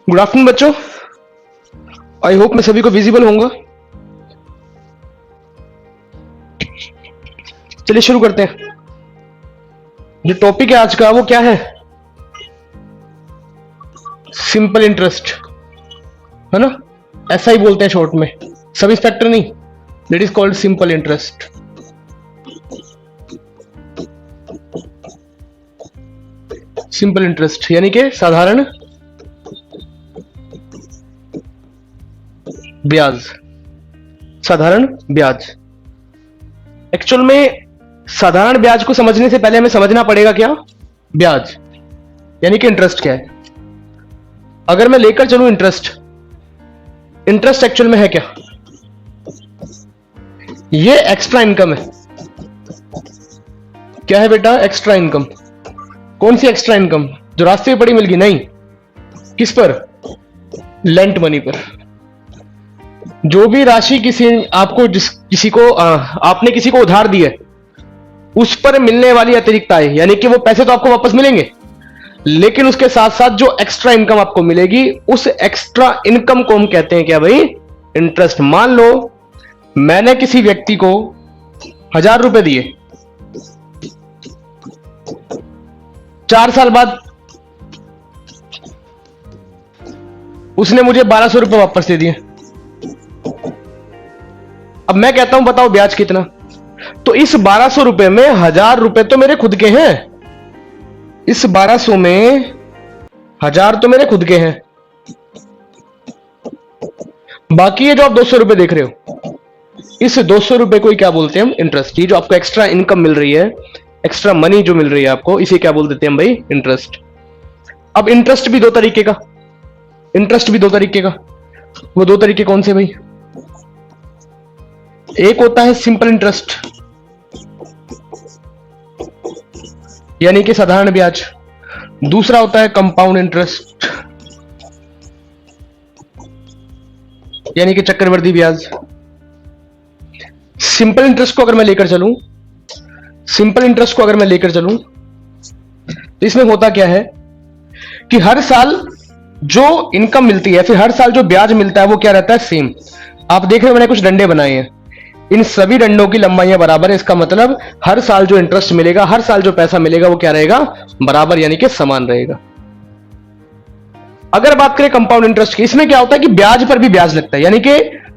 Good afternoon बच्चों। I hope मैं सभी को विजिबल होऊंगा। चलिए शुरू करते हैं। जो टॉपिक है आज का वो क्या है? सिंपल इंटरेस्ट, है ना? ऐसा ही बोलते हैं शॉर्ट में, सब इंस्पेक्टर नहीं। That is called simple interest. Simple interest यानी कि साधारण ब्याज। साधारण ब्याज एक्चुअल में साधारण ब्याज को समझने से पहले हमें समझना पड़ेगा क्या ब्याज यानी कि इंटरेस्ट क्या है। अगर मैं लेकर चलूं इंटरेस्ट, इंटरेस्ट एक्चुअल में है क्या? ये एक्स्ट्रा इनकम है। क्या है बेटा? Extra income. कौन सी एक्स्ट्रा इनकम? जो रास्ते में पड़ी मिल गई? नहीं। किस पर? लेंट मनी पर। जो भी राशि आपने किसी को उधार दी है, उस पर मिलने वाली अतिरिक्त आय, यानी कि वो पैसे तो आपको वापस मिलेंगे, लेकिन उसके साथ साथ जो एक्स्ट्रा इनकम आपको मिलेगी, उस एक्स्ट्रा इनकम को हम कहते हैं क्या भाई? इंटरेस्ट। मान लो मैंने किसी व्यक्ति को 1000 रुपए दिए, 4 साल बाद उसने मुझे 1200 रुपए वापस दे दिए। अब मैं कहता हूं बताओ ब्याज कितना? तो इस 1200 रुपए में 1000 रुपए तो मेरे खुद के हैं। इस 1200 में 1000 तो मेरे खुद के हैं। बाकी ये जो आप 200 रुपए देख रहे हो, इस 200 रुपए को क्या बोलते हैं हम? इंटरेस्ट। ये जो आपको एक्स्ट्रा इनकम मिल रही है, एक्स्ट्रा मनी जो मिल रही है आपको, इसे क्या बोल देते हैं हम भाई? इंटरेस्ट। अब इंटरेस्ट भी दो तरीके का। इंटरेस्ट भी दो तरीके का। वो दो तरीके कौन से भाई? एक होता है सिंपल इंटरेस्ट यानी कि साधारण ब्याज। दूसरा होता है कंपाउंड इंटरेस्ट यानी कि चक्रवृद्धि ब्याज। सिंपल इंटरेस्ट को अगर मैं लेकर चलूं, तो इसमें होता क्या है कि हर साल जो इनकम मिलती है, फिर हर साल जो ब्याज मिलता है, वो क्या रहता है? सेम। आप देख रहे हो मैंने कुछ डंडे बनाए हैं, इन सभी डंडों की लंबाइयां बराबर है। इसका मतलब हर साल जो इंटरेस्ट मिलेगा, हर साल जो पैसा मिलेगा, वो क्या रहेगा? बराबर यानी कि समान रहेगा। अगर बात करें कंपाउंड इंटरेस्ट की, इसमें क्या होता है कि ब्याज पर भी ब्याज लगता है, यानी कि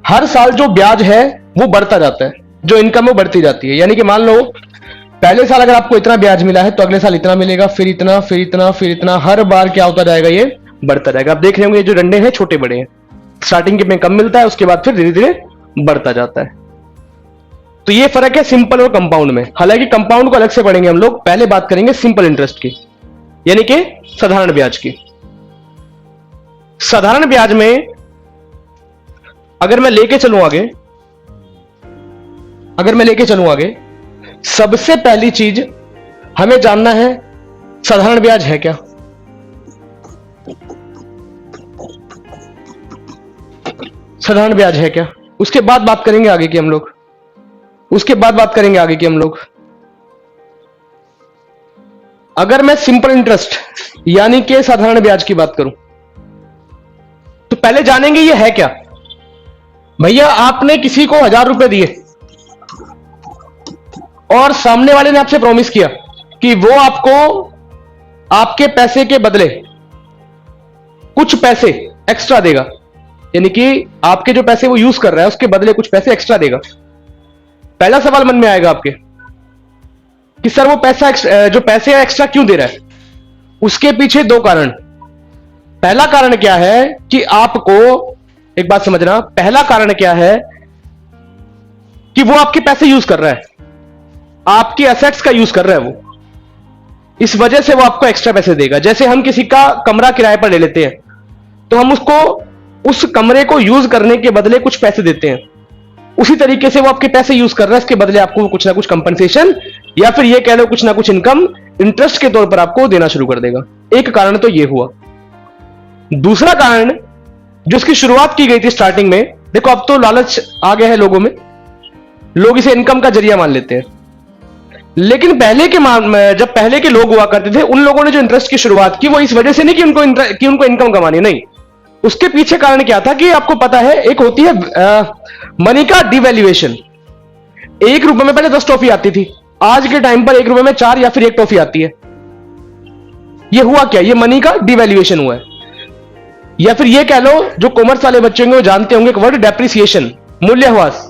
हर साल जो ब्याज है वो बढ़ता जाता है, जो इनकम वो बढ़ती जाती है। यानी कि मान लो पहले साल अगर आपको इतना ब्याज मिला है, तो अगले साल इतना मिलेगा, फिर इतना, फिर इतना, फिर इतना, हर बार क्या होता जाएगा? ये बढ़ता जाएगा। आप देख रहे होंगे ये जो डंडे हैं छोटे बड़े हैं, स्टार्टिंग में कम मिलता है, उसके बाद फिर धीरे धीरे बढ़ता जाता है। तो ये फर्क है सिंपल और कंपाउंड में। हालांकि कंपाउंड को अलग से पढ़ेंगे हम लोग, पहले बात करेंगे सिंपल इंटरेस्ट की, यानी कि साधारण ब्याज की। साधारण ब्याज में अगर मैं लेके चलूं आगे, सबसे पहली चीज हमें जानना है साधारण ब्याज है क्या। साधारण ब्याज है क्या? उसके बाद बात करेंगे आगे की हम लोग। अगर मैं सिंपल इंटरेस्ट यानी कि साधारण ब्याज की बात करूं, तो पहले जानेंगे ये है क्या। भैया आपने किसी को 1000 रुपए दिए और सामने वाले ने आपसे प्रॉमिस किया कि वो आपको आपके पैसे के बदले कुछ पैसे एक्स्ट्रा देगा, यानी कि आपके जो पैसे वो यूज कर रहा है उसके बदले कुछ पैसे एक्स्ट्रा देगा। पहला सवाल मन में आएगा आपके कि सर वो जो पैसे एक्स्ट्रा क्यों दे रहा है? उसके पीछे दो कारण। पहला कारण क्या है कि आपको एक बात समझना, पहला कारण क्या है कि वो आपके पैसे यूज कर रहा है, आपकी एसेट्स का यूज कर रहा है वो, इस वजह से वो आपको एक्स्ट्रा पैसे देगा। जैसे हम किसी का कमरा किराए पर ले लेते हैं, तो हम उसको उस कमरे को यूज करने के बदले कुछ पैसे देते हैं, उसी तरीके से वो आपके पैसे यूज कर रहा है, इसके बदले आपको कुछ ना कुछ कंपनसेशन या फिर ये कह लो कुछ ना कुछ इनकम इंटरेस्ट के तौर पर आपको देना शुरू कर देगा। एक कारण तो ये हुआ। दूसरा कारण जो इसकी शुरुआत की गई थी स्टार्टिंग में, देखो अब तो लालच आ गया है लोगों में, लोग इसे इनकम का जरिया मान लेते हैं, लेकिन जब पहले के लोग हुआ करते थे, उन लोगों ने जो इंटरेस्ट की शुरुआत की वो इस वजह से नहीं कि उनको इनकम कमानी, नहीं, उसके पीछे कारण क्या था कि आपको पता है एक होती है मनी का डिवैल्यूएशन। 1 रुपए में पहले 10 टॉफी आती थी, आज के टाइम पर 1 रुपए में 4 या फिर 1 टॉफी आती है। ये हुआ क्या? ये मनी का डिवैल्यूएशन हुआ है। या फिर ये कह लो, जो कॉमर्स वाले बच्चे होंगे वो जानते होंगे एक वर्ड डेप्रिसिएशन, मूल्यह्रास,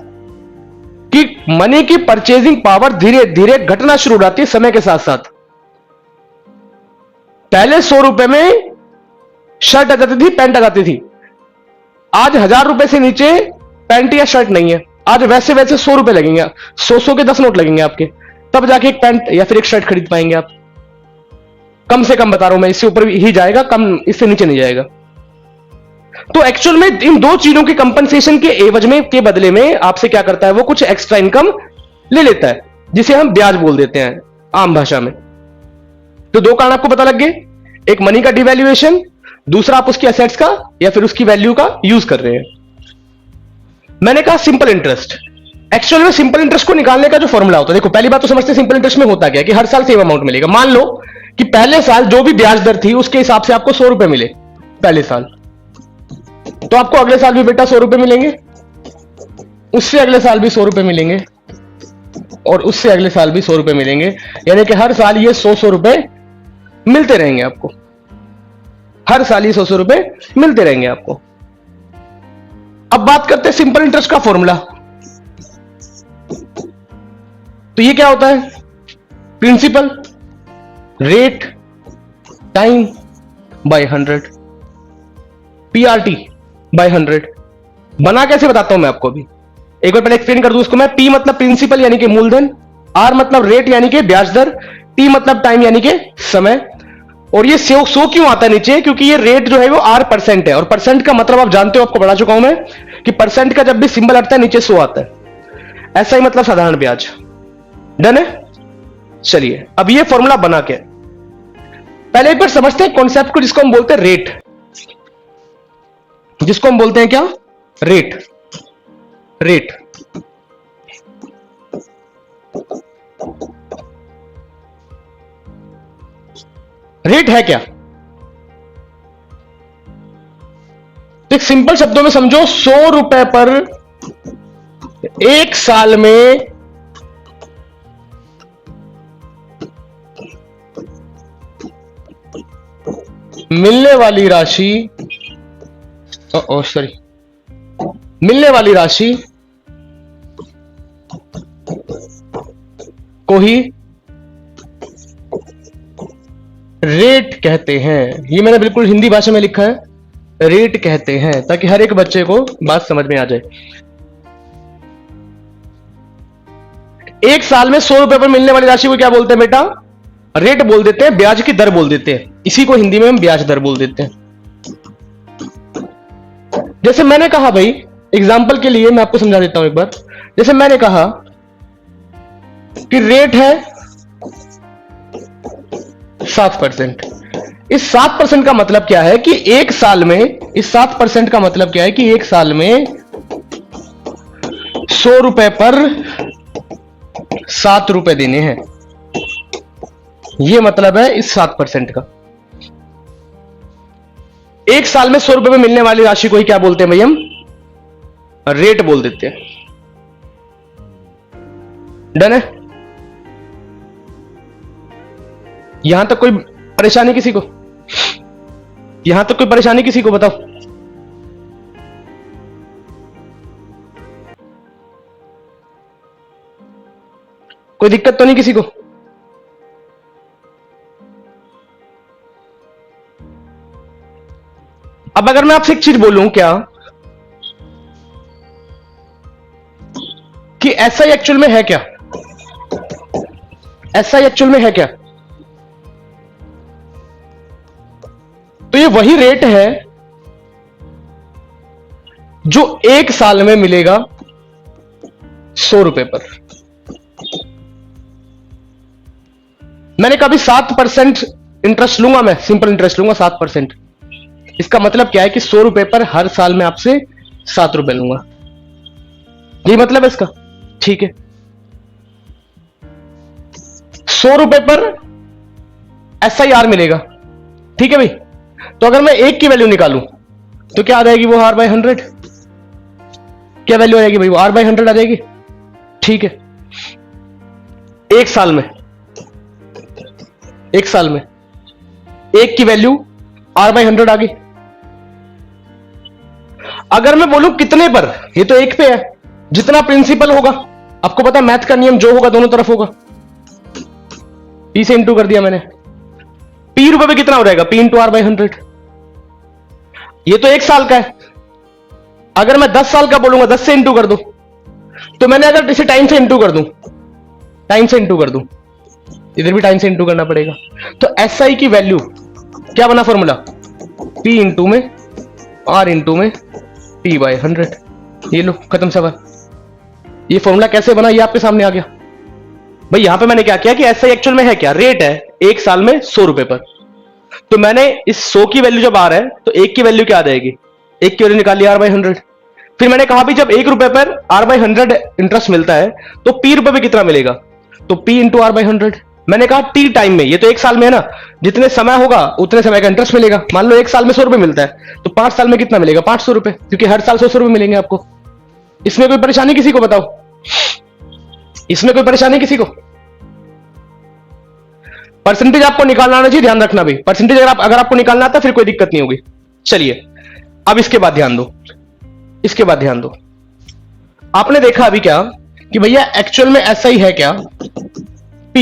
कि मनी की परचेजिंग पावर धीरे धीरे घटना शुरू हो जाती है समय के साथ साथ। पहले 100 रुपए में शर्ट आ जाती थी, पैंट आ जाती थी। आज 1000 रुपए से नीचे पैंट या शर्ट नहीं है। आज वैसे वैसे 100 रुपए लगेंगे, 100 के 10 नोट लगेंगे आपके, तब जाके एक पैंट या फिर एक शर्ट खरीद पाएंगे आप। कम से कम बता रहा हूं मैं, इससे ऊपर ही जाएगा, कम इससे नीचे नहीं जाएगा। तो एक्चुअल में इन दो चीजों की कंपनसेशन के एवज में, के बदले में आपसे क्या करता है, वो कुछ एक्स्ट्रा इनकम ले लेता है, जिसे हम ब्याज बोल देते हैं आम भाषा में। तो 2 कारण आपको पता लग गए, एक मनी का डिवैल्यूएशन, दूसरा आप उसकी एसेट्स का या फिर उसकी वैल्यू का यूज कर रहे हैं। मैंने कहा सिंपल इंटरेस्ट। एक्चुअल में सिंपल इंटरेस्ट को निकालने का जो फॉर्मूला होता है, देखो पहली बात तो समझते हैं सिंपल इंटरेस्ट में होता क्या है कि हर साल सेम अमाउंट मिलेगा। मान लो कि पहले साल जो भी ब्याज दर थी उसके हिसाब से आपको 100 रुपए मिले पहले साल, तो आपको अगले साल भी बेटा 100 रुपए मिलेंगे, उससे अगले साल भी 100 रुपए मिलेंगे, और उससे अगले साल भी 100 रुपए मिलेंगे। यानी कि हर साल ये 100 रुपए मिलते रहेंगे आपको, हर साल ये 100 रुपए मिलते रहेंगे आपको। अब बात करते हैं सिंपल इंटरेस्ट का फॉर्मूला। तो ये क्या होता है? Principal rate time by 100, PRT by 100। बना कैसे बताता हूं मैं आपको अभी, एक बार पहले एक्सप्लेन कर दूं उसको मैं। पी मतलब प्रिंसिपल यानी कि मूलधन, आर मतलब रेट यानी कि ब्याज दर, टी मतलब टाइम यानी कि समय। और ये 100 क्यों आता है नीचे? क्योंकि ये रेट जो है वो R% है, और परसेंट का मतलब आप जानते हो, आपको बता चुका हूं मैं कि परसेंट का जब भी सिंबल हटता है नीचे 100 आता है। ऐसा ही मतलब साधारण ब्याज। डन है? चलिए अब ये फॉर्मूला बना के पहले एक बार समझते हैं कॉन्सेप्ट को, जिसको हम बोलते हैं रेट, जिसको हम बोलते हैं क्या? रेट। रेट रेट है क्या? एक सिंपल शब्दों में समझो, 100 रुपए पर एक साल में मिलने वाली राशि, मिलने वाली राशि को ही रेट कहते हैं। ये मैंने बिल्कुल हिंदी भाषा में लिखा है, रेट कहते हैं, ताकि हर एक बच्चे को बात समझ में आ जाए। एक साल में 100 रुपए पर मिलने वाली राशि को क्या बोलते हैं बेटा? रेट बोल देते हैं, ब्याज की दर बोल देते हैं। इसी को हिंदी में हम ब्याज दर बोल देते हैं। जैसे मैंने कहा भाई, एग्जाम्पल के लिए मैं आपको समझा देता हूं एक बार। जैसे मैंने कहा कि रेट है 7%। इस 7% का मतलब क्या है कि एक साल में, इस 7% का मतलब क्या है कि एक साल में 100 रुपए पर 7 रुपए देने हैं। यह मतलब है इस 7% का। एक साल में 100 रुपए में मिलने वाली राशि को ही क्या बोलते हैं भाई? हम रेट बोल देते हैं। डन है? यहां तक कोई परेशानी किसी को? यहां तक कोई परेशानी किसी को? बताओ। कोई दिक्कत तो नहीं किसी को? अब अगर मैं आपसे एक चीज बोलूं क्या, कि ऐसा ही एक्चुअल में है क्या? ऐसा ही एक्चुअल में है क्या? तो ये वही रेट है जो एक साल में मिलेगा 100 रुपए पर। मैंने कभी 7% इंटरेस्ट लूंगा, मैं सिंपल इंटरेस्ट लूंगा 7%। इसका मतलब क्या है कि 100 रुपए पर हर साल में आपसे 7 रुपए लूंगा। ये मतलब है इसका। ठीक है, 100 रुपए पर SIR मिलेगा। ठीक है भाई। तो अगर मैं 1 की वैल्यू निकालूं तो क्या आ जाएगी वो R बाई 100, क्या वैल्यू आ जाएगी भाई, वो R बाई 100 आ जाएगी। ठीक है, एक साल में, एक साल में एक की वैल्यू R बाई 100 आ गई। अगर मैं बोलूं कितने पर, ये तो एक पे है, जितना प्रिंसिपल होगा, आपको पता मैथ का नियम जो होगा दोनों तरफ होगा, P से इंटू कर दिया मैंने, P रुपए पे कितना हो जाएगा, P इंटू R बाई 100। ये तो एक साल का है, अगर मैं 10 साल का बोलूंगा 10 से इंटू कर दो, तो मैंने अगर इसे टाइम से इंटू कर दूं, टाइम से इंटू कर दूं, इधर भी टाइम से इंटू करना पड़ेगा, तो SI की वैल्यू क्या बना फॉर्मूला, P इंटू में R इंटू में P बाई 100। ये लो खत्म सवाल। ये फॉर्मूला कैसे बना ये आपके सामने आ गया भाई। यहां पे मैंने क्या किया कि SI एक्चुअल में है क्या, रेट है एक साल में 100 रुपए पर, तो मैंने इस 100 की वैल्यू जब आ रहा है तो एक की वैल्यू क्या आ जाएगी, एक की वैल्यू निकाल लिया R बाई 100। फिर मैंने कहा भी जब 1 रुपए पर R बाई 100 इंटरेस्ट मिलता है तो P रुपए पे कितना मिलेगा, तो P इंटू R बाई 100। मैंने कहा T टाइम में, ये तो एक साल में है ना, जितने समय होगा उतने समय का इंटरेस्ट मिलेगा। मान लो एक साल में 100 रुपए मिलता है तो 5 साल में कितना मिलेगा, 500 रुपए, क्योंकि हर साल 100 रुपए मिलेंगे आपको। इसमें कोई परेशानी किसी को, बताओ इसमें कोई परेशानी किसी को। परसेंटेज आपको निकालना आना चाहिए, ध्यान रखना भी, परसेंटेज अगर आपको निकालना आता है फिर कोई दिक्कत नहीं होगी। चलिए अब इसके बाद ध्यान दो, इसके बाद ध्यान दो, आपने देखा अभी क्या कि भैया एक्चुअल में ऐसा ही है क्या, P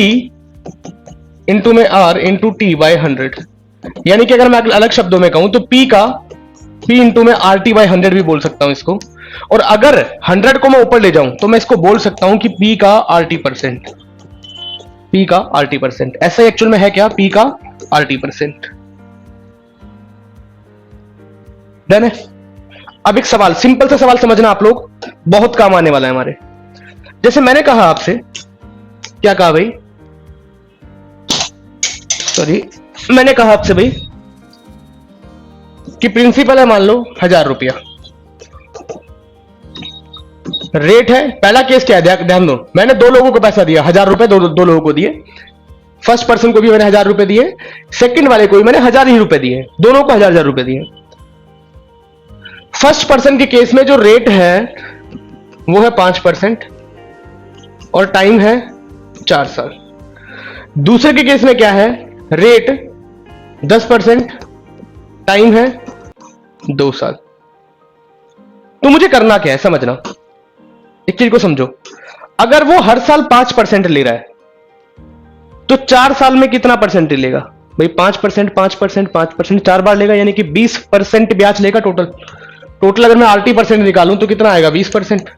इंटू में R इंटू T बाई 100, यानी कि अगर मैं अलग शब्दों में कहूं तो P इंटू में RT बाई 100 भी बोल सकता हूं इसको, और अगर 100 को मैं ऊपर ले जाऊं तो मैं इसको बोल सकता हूं कि P का RT%, P का RT%। ऐसा ही एक्चुअल में है क्या, P का RT%। डन है। अब एक सवाल, सिंपल सा सवाल समझना आप लोग, बहुत काम आने वाला है हमारे। जैसे मैंने कहा आपसे, क्या कहा भाई, सॉरी, मैंने कहा आपसे भाई कि प्रिंसिपल है मान लो 1000 रुपया, रेट है, पहला केस क्या है ध्यान दो, मैंने दो लोगों को पैसा दिया 1000 रुपए, दो लोगों को दिए, फर्स्ट पर्सन को भी मैंने 1000 रुपए दिए, सेकंड वाले को भी मैंने 1000 ही रुपए दिए, दोनों को 1000 रुपए दिए। फर्स्ट पर्सन के केस में जो रेट है वो है 5% और टाइम है 4 साल। दूसरे के केस में क्या है, रेट 10%, टाइम है 2 साल। तो मुझे करना क्या है समझना, एक चीज को समझो, अगर वो हर साल 5% ले रहा है तो 4 साल में कितना परसेंट लेगा भाई, 5%, 5%, 5%, 4 बार लेगा, यानी कि 20% ब्याज लेगा टोटल अगर मैं RT% निकालूं तो कितना आएगा, 20%।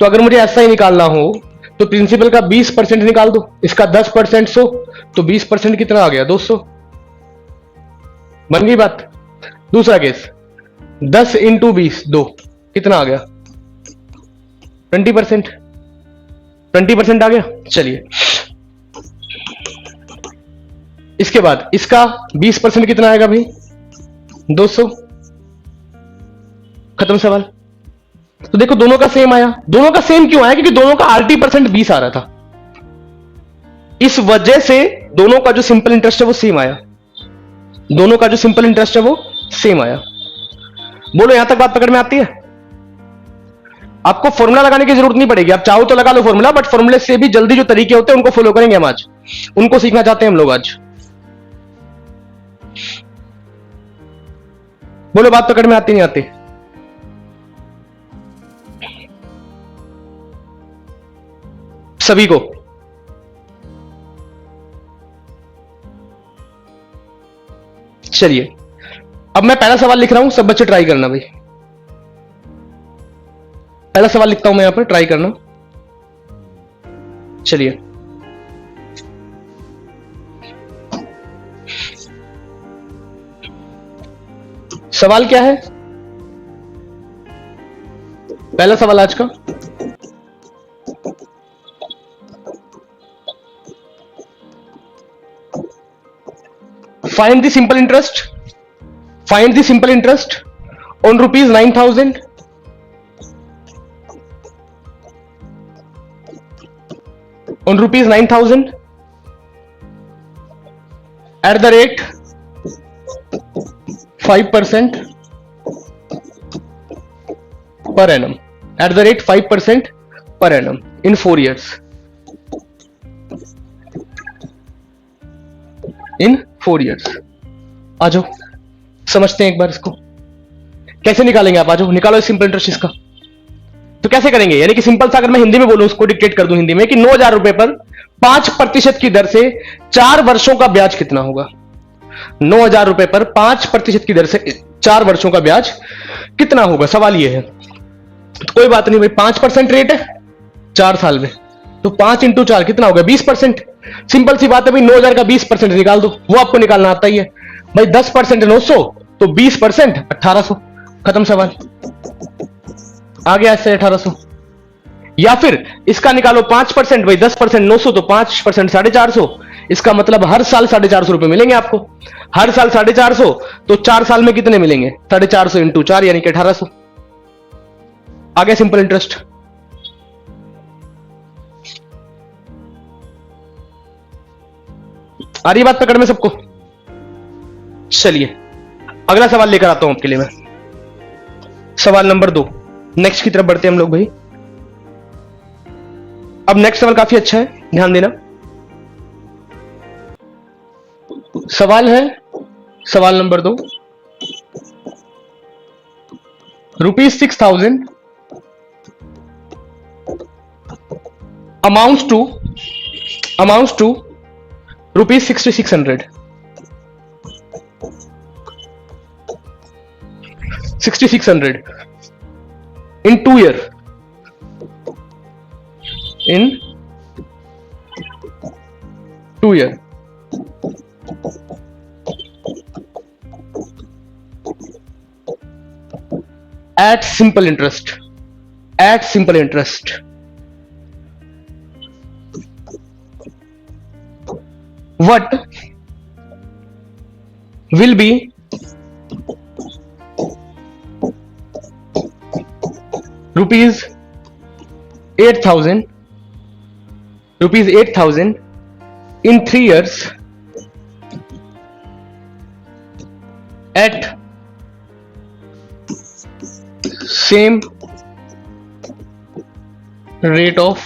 तो अगर मुझे ऐसा ही निकालना हो तो प्रिंसिपल का 20% निकाल दो, इसका 10% 100, तो 20% कितना आ गया, 200, बन गई बात। दूसरा केस 10 इंटू 20 2, कितना आ गया, 20%, 20% आ गया। चलिए इसके बाद इसका 20% कितना आएगा भाई, 200, खत्म सवाल। तो देखो दोनों का सेम आया, दोनों का सेम क्यों आया, क्योंकि दोनों का RT% 20 आ रहा था, इस वजह से दोनों का जो सिंपल इंटरेस्ट है वो सेम आया, दोनों का जो सिंपल इंटरेस्ट है वो सेम आया। बोलो यहां तक बात पकड़ में आती है। आपको फॉर्मूला लगाने की जरूरत नहीं पड़ेगी, आप चाहो तो लगा लो फॉर्मूला, बट फॉर्मूले से भी जल्दी जो तरीके होते हैं उनको फॉलो करेंगे हम आज, उनको सीखना चाहते हैं हम लोग आज। बोलो बात पकड़ में आती नहीं आती। सभी को चलिए अब मैं पहला सवाल लिख रहा हूं, सब बच्चे ट्राई करना भाई, पहला सवाल लिखता हूं मैं यहां पर, ट्राई करना। चलिए सवाल क्या है, पहला सवाल आज का, find the simple interest on rupees 9,000 at the rate 5% per annum at the rate 5% per annum in 4 years. In 4 years. आ जाओ समझते हैं एक बार इसको कैसे निकालेंगे आप। आ जाओ निकालो सिंपल इंटरेस्ट इसका। तो कैसे करेंगे, यानी कि सिंपल सा अगर मैं हिंदी में बोलूं, उसको डिक्टेट कर दूं हिंदी में कि 9,000 रुपए पर 5% की दर से 4 वर्षों का ब्याज कितना होगा। 9,000 रुपए पर 5% की दर से 4 वर्षों का ब्याज कितना होगा, सवाल यह है। तो कोई बात नहीं भाई, 5% रेट है 4 साल में, तो 5 इंटू 4 कितना होगा 20%। सिंपल सी बात है भाई, 9,000 का 20% निकाल दो, वो आपको निकालना आता ही है भाई। 10% 900, तो 20% 1800, खत्म सवाल। आ गया इससे 1800। या फिर इसका निकालो 5% भाई, 10% 900, तो 5% 450। इसका मतलब हर साल 450 रुपए मिलेंगे आपको। हर साल 450, तो 4 साल में कितने मिलेंगे 450 इंटू 4 यानी कि 1800। आ गया सिंपल इंटरेस्ट। आ रही बात पकड़ में सबको। चलिए अगला सवाल लेकर आता हूं आपके लिए मैं, सवाल नंबर 2। नेक्स्ट की तरफ बढ़ते हैं हम लोग भाई। अब नेक्स्ट सवाल काफी अच्छा है, ध्यान देना। सवाल है सवाल number 2। ₹6,000 amounts to ₹6,600 in 2 years. In 2 years. At simple interest. What will be ₹8,000 in 3 years at same rate of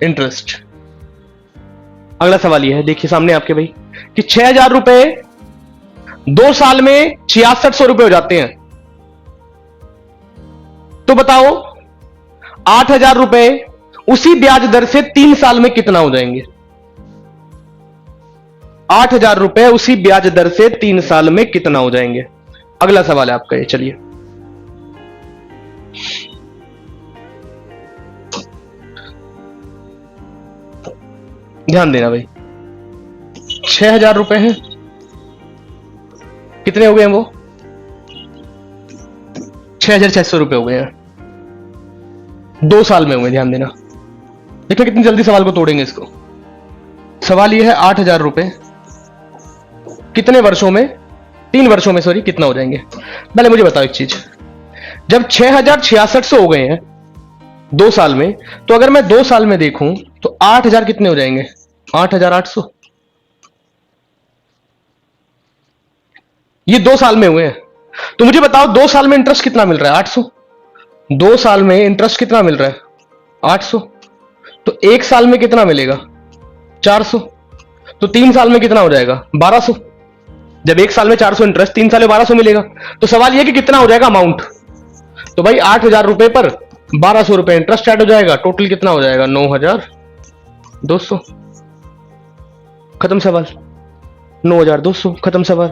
interest। अगला सवाल यह है, देखिए सामने आपके भाई, कि 6,000 रुपए 2 साल में 6,600 रुपए हो जाते हैं। तो बताओ 8,000 रुपए उसी ब्याज दर से 3 साल में कितना हो जाएंगे। 8,000 रुपए उसी ब्याज दर से 3 साल में कितना हो जाएंगे। अगला सवाल है आपका ये, चलिए ध्यान देना भाई। 6,000 रुपए हैं, कितने हो गए हैं वो 6,600 रुपए हो गए हैं, 2 साल में हुए। ध्यान देना, देखिए कितनी जल्दी सवाल को तोड़ेंगे इसको। सवाल ये है 8,000 रुपए कितने वर्षों में, 3 वर्षों में सॉरी, कितना हो जाएंगे। पहले मुझे बताओ एक चीज, जब 6,600 हो गए हैं 2 साल में, तो अगर मैं 2 साल में देखूं तो 8,000 कितने हो जाएंगे 8,800। ये 2 साल में हुए हैं। तो मुझे बताओ 2 साल में इंटरेस्ट कितना मिल रहा है 800। 2 साल में इंटरेस्ट कितना मिल रहा है 800। तो 1 साल में कितना मिलेगा 400। तो 3 साल में कितना हो जाएगा 1200। जब 1 साल में 400 इंटरेस्ट, 3 साल में 1200 मिलेगा। तो सवाल यह कि कितना हो जाएगा अमाउंट। तो भाई 8,000 रुपए पर 1200 रुपए इंटरेस्ट ऐड हो जाएगा, टोटल कितना हो जाएगा 9,200। खत्म सवाल। 9,200 खत्म सवाल।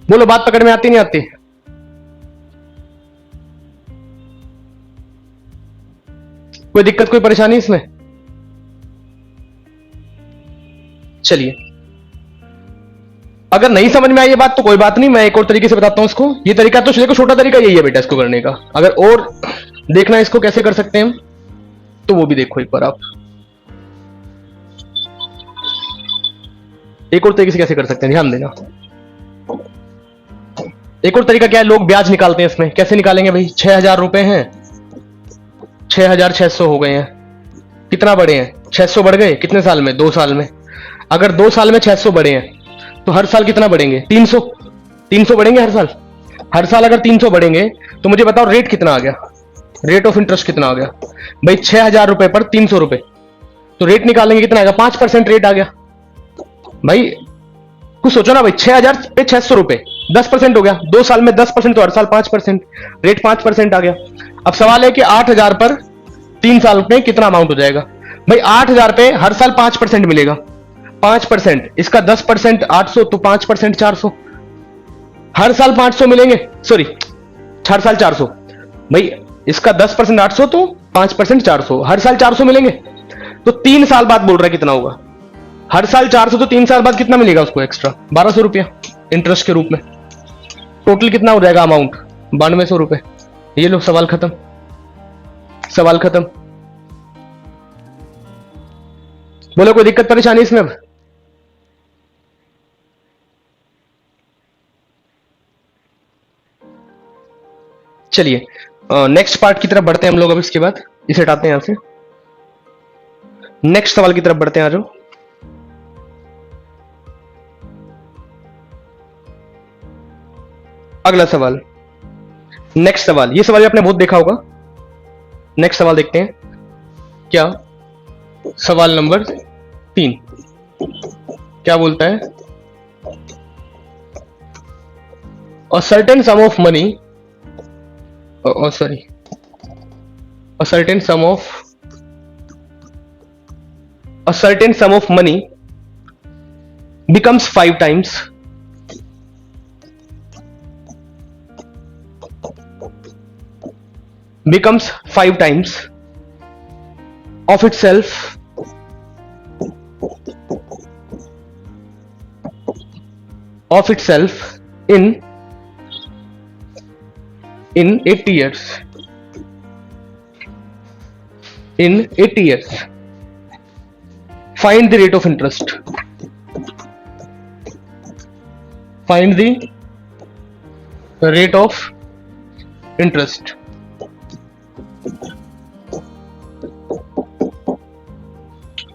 बोलो बात पकड़ में आती नहीं आती। कोई दिक्कत कोई परेशानी इसमें। चलिए अगर नहीं समझ में आई ये बात तो कोई बात नहीं, मैं एक और तरीके से बताता हूं इसको। ये तरीका तो देखो छोटा तरीका यही है बेटा इसको करने का। अगर और देखना है इसको कैसे कर सकते हैं हम, तो वो भी देखो एक बार आप। एक और तरीके से कैसे कर सकते हैं ध्यान देना। एक और तरीका क्या है, लोग ब्याज निकालते हैं इसमें। कैसे निकालेंगे भाई, 6,000 रुपए हैं, 6,600 हो गए हैं, कितना बढ़े हैं 600 बढ़ गए, कितने साल में 2 साल में। अगर 2 साल में 600 बढ़े हैं तो हर साल कितना बढ़ेंगे? 300। 300 बढ़ेंगे हर साल। हर साल अगर 300 बढ़ेंगे तो मुझे बताओ रेट कितना आ गया, रेट ऑफ इंटरेस्ट कितना आ गया भाई? 6,000 रुपए पर 300 रुपए, तो रेट निकालेंगे कितना आएगा? 5% रेट आ गया भाई। कुछ सोचो ना भाई, 6,000 पे 600 रुपए, 10% हो गया। 2 साल में 10%, तो हर साल 5%, रेट 5% आ गया। अब सवाल है कि 8,000 पर 3 साल में कितना अमाउंट हो जाएगा भाई? 8,000 पे हर साल 5% मिलेगा। 5%, इसका 10% 800, तो 5% 400। हर साल 500 मिलेंगे, सॉरी हर साल 400 भाई। इसका 10% 800, तो 5% 400, हर साल 400 मिलेंगे। तो 3 साल बाद बोल रहा है कितना होगा? हर साल 400, तो 3 साल बाद कितना मिलेगा उसको एक्स्ट्रा? 1,200 रुपया इंटरेस्ट के रूप में। टोटल कितना हो जाएगा अमाउंट? 9,200 रुपए। ये लो, सवाल खत्म, सवाल खत्म। बोलो कोई दिक्कत परेशानी इसमें? अब चलिए नेक्स्ट पार्ट की तरफ बढ़ते हैं हम लोग। अब इसके बाद इसे हटाते हैं यहां से, नेक्स्ट सवाल की तरफ बढ़ते हैं। आ जाओ। अगला सवाल, नेक्स्ट सवाल, ये सवाल आपने बहुत देखा होगा। नेक्स्ट सवाल देखते हैं क्या। सवाल नंबर 3 क्या बोलता है? A certain some of money, sorry, a certain sum of money becomes 5 times of itself in 80 years. In 80 years, find the rate of interest. Find the rate of interest.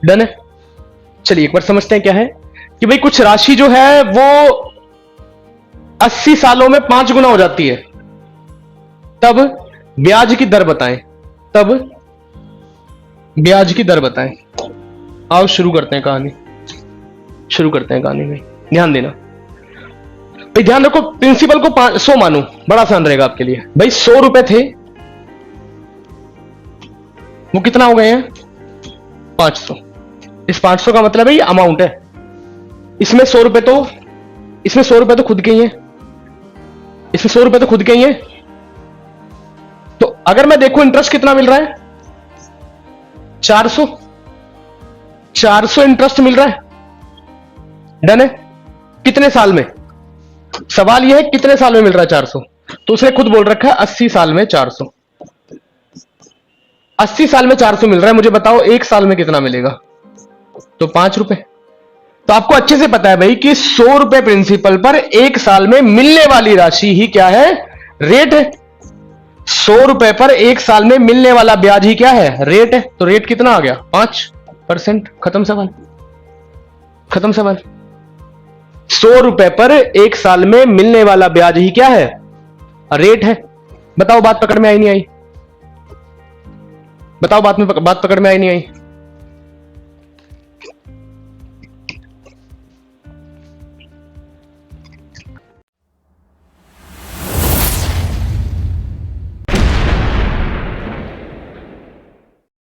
Done है। चलिए एक बार समझते हैं क्या है कि भाई कुछ राशि जो है वो 80 सालों में 5 गुना हो जाती है, तब ब्याज की दर बताएं। तब ब्याज की दर बताएं। आओ शुरू करते हैं कहानी, शुरू करते हैं कहानी में। ध्यान देना भाई, ध्यान रखो, प्रिंसिपल को 100 मानो, बड़ा आसान रहेगा आपके लिए। भाई 100 रुपए थे, वो कितना हो गए हैं? 500। इस 500 का मतलब है ये अमाउंट है। इसमें 100 रुपए तो, इसमें 100 रुपए तो खुद के ही है, इसमें 100 रुपए तो खुद के ही है। तो अगर मैं देखूं इंटरेस्ट कितना मिल रहा है? 400 इंटरेस्ट मिल रहा है। डन है। कितने साल में? सवाल यह है कितने साल में मिल रहा है 400? तो उसने खुद बोल रखा है 80 साल में 400। 80 साल में 400 मिल रहा है, मुझे बताओ 1 साल में कितना मिलेगा? तो 5 रुपए। तो आपको अच्छे से पता है भाई कि 100 रुपए प्रिंसिपल पर 1 साल में मिलने वाली राशि ही क्या है? रेट है। 100 रुपए पर 1 साल में मिलने वाला ब्याज ही क्या है? रेट है। तो रेट कितना आ गया? 5%। खत्म सवाल, खत्म सवाल। 100 रुपए पर 1 साल में मिलने वाला ब्याज ही क्या है? रेट है। बताओ बात पकड़ में आई नहीं आई? बताओ बात पकड़ में आई नहीं आई?